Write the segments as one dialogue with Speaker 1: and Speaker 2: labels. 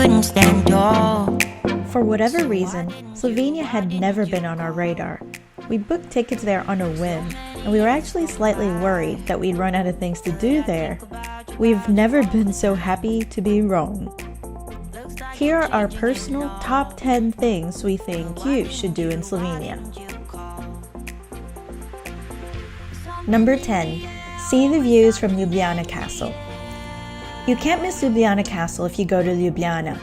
Speaker 1: couldn't stand tall.
Speaker 2: For whatever reason, Slovenia had never been on our radar. We booked tickets there on a whim, and we were actually slightly worried that we'd run out of things to do there. We've never been so happy to be wrong. Here are our personal top 10 things we think you should do in Slovenia. Number 10. See the views from Ljubljana Castle. You can't miss Ljubljana Castle if you go to Ljubljana.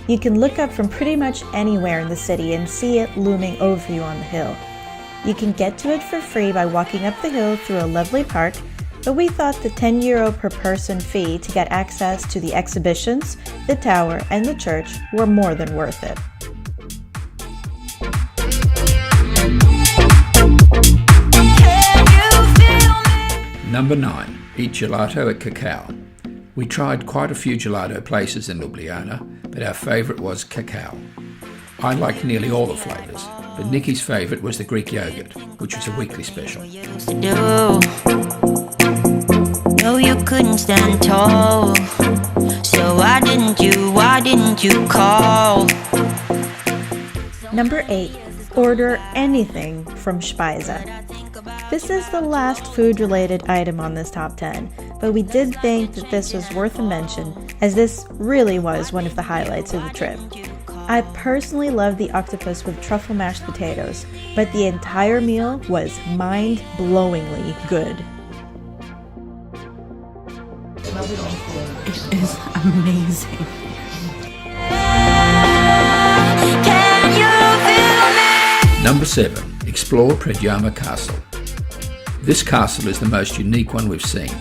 Speaker 2: You can look up from pretty much anywhere in the city and see it looming over you on the hill. You can get to it for free by walking up the hill through a lovely park, but we thought the €10 per person fee to get access to the exhibitions, the tower, and the church were more than worth it.
Speaker 3: Number 9. Eat gelato at Cacao. We tried quite a few gelato places in Ljubljana, but our favourite was Cacao. I liked nearly all the flavours, but Nikki's favourite was the Greek yogurt, which was a weekly special.
Speaker 1: No, you couldn't stand tall. So why didn't you call?
Speaker 2: Number 8. Order anything from Spajza. This is the last food-related item on this top 10, but we did think that this was worth a mention, as this really was one of the highlights of the trip. I personally love the octopus with truffle mashed potatoes, but the entire meal was mind-blowingly good.
Speaker 4: It is amazing.
Speaker 3: Number 7. Explore Predjama Castle. This castle is the most unique one we've seen,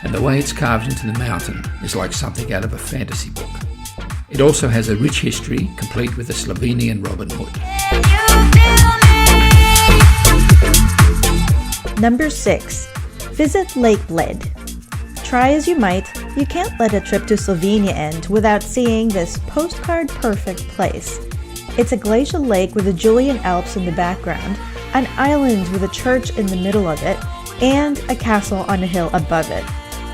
Speaker 3: and the way it's carved into the mountain is like something out of a fantasy book. It also has a rich history, complete with a Slovenian Robin Hood.
Speaker 2: Number 6. Visit Lake Bled. Try as you might, you can't let a trip to Slovenia end without seeing this postcard-perfect place. It's a glacial lake with the Julian Alps in the background, an island with a church in the middle of it, and a castle on a hill above it.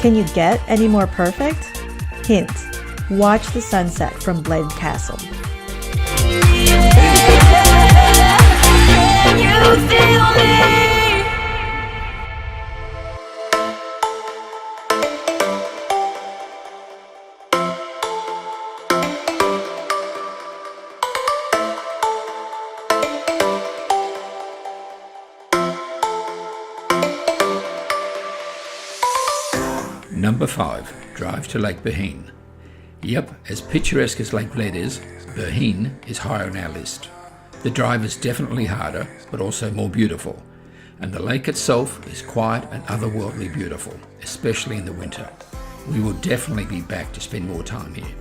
Speaker 2: Can you get any more perfect? Hint: watch the sunset from Bled Castle.
Speaker 1: Can you feel me?
Speaker 3: Number 5. Drive to Lake Bohinj. Yep, as picturesque as Lake Bled is, Bohinj is higher on our list. The drive is definitely harder, but also more beautiful, and the lake itself is quiet and otherworldly beautiful, especially in the winter. We will definitely be back to spend more time here.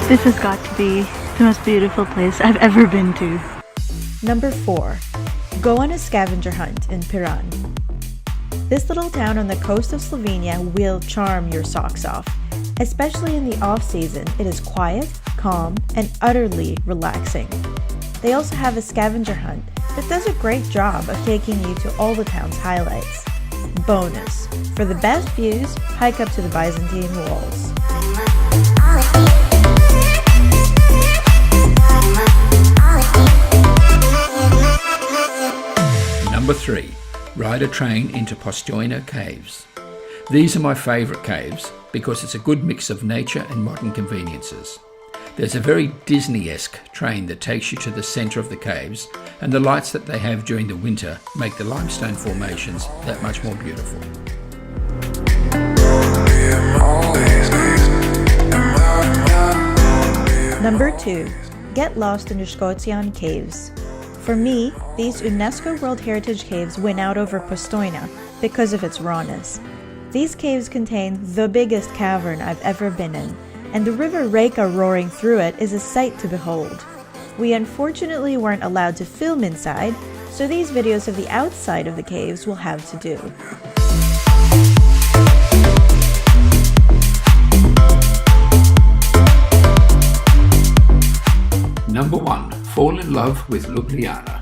Speaker 4: This has got to be the most beautiful place I've ever been to.
Speaker 2: Number 4. Go on a scavenger hunt in Piran. This little town on the coast of Slovenia will charm your socks off. Especially in the off-season, it is quiet, calm, and utterly relaxing. They also have a scavenger hunt that does a great job of taking you to all the town's highlights. Bonus: for the best views, hike up to the Byzantine walls.
Speaker 3: Number 3. Ride a train into Postojna Caves. These are my favourite caves because it's a good mix of nature and modern conveniences. There's a very Disney-esque train that takes you to the centre of the caves, and the lights that they have during the winter make the limestone formations that much more beautiful.
Speaker 2: Number 2. Get lost in the Škocjan Caves. For me, these UNESCO World Heritage Caves win out over Postojna because of its rawness. These caves contain the biggest cavern I've ever been in, and the river Reka roaring through it is a sight to behold. We unfortunately weren't allowed to film inside, so these videos of the outside of the caves will have to do.
Speaker 3: Number 1. Fall in love with Ljubljana.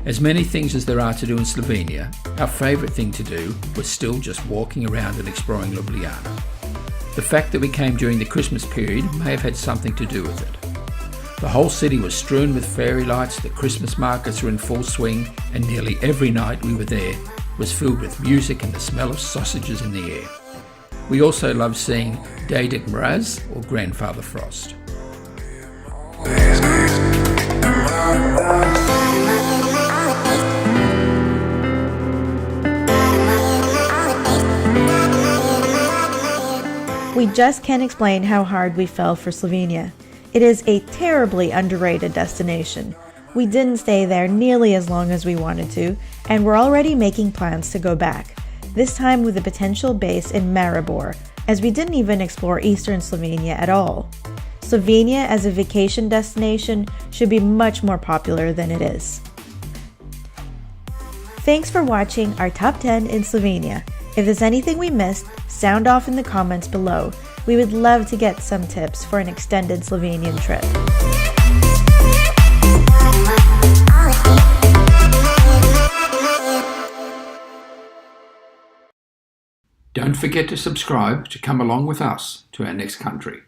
Speaker 3: As many things as there are to do in Slovenia, our favourite thing to do was still just walking around and exploring Ljubljana. The fact that we came during the Christmas period may have had something to do with it. The whole city was strewn with fairy lights, the Christmas markets were in full swing, and nearly every night we were there was filled with music and the smell of sausages in the air. We also loved seeing Dede Mraz, or Grandfather Frost.
Speaker 2: We just can't explain how hard we fell for Slovenia. It is a terribly underrated destination. We didn't stay there nearly as long as we wanted to, and we're already making plans to go back, this time with a potential base in Maribor, as we didn't even explore eastern Slovenia at all. Slovenia as a vacation destination should be much more popular than it is. Thanks for watching our top 10 in Slovenia. If there's anything we missed, sound off in the comments below. We would love to get some tips for an extended Slovenian trip.
Speaker 3: Don't forget to subscribe to come along with us to our next country.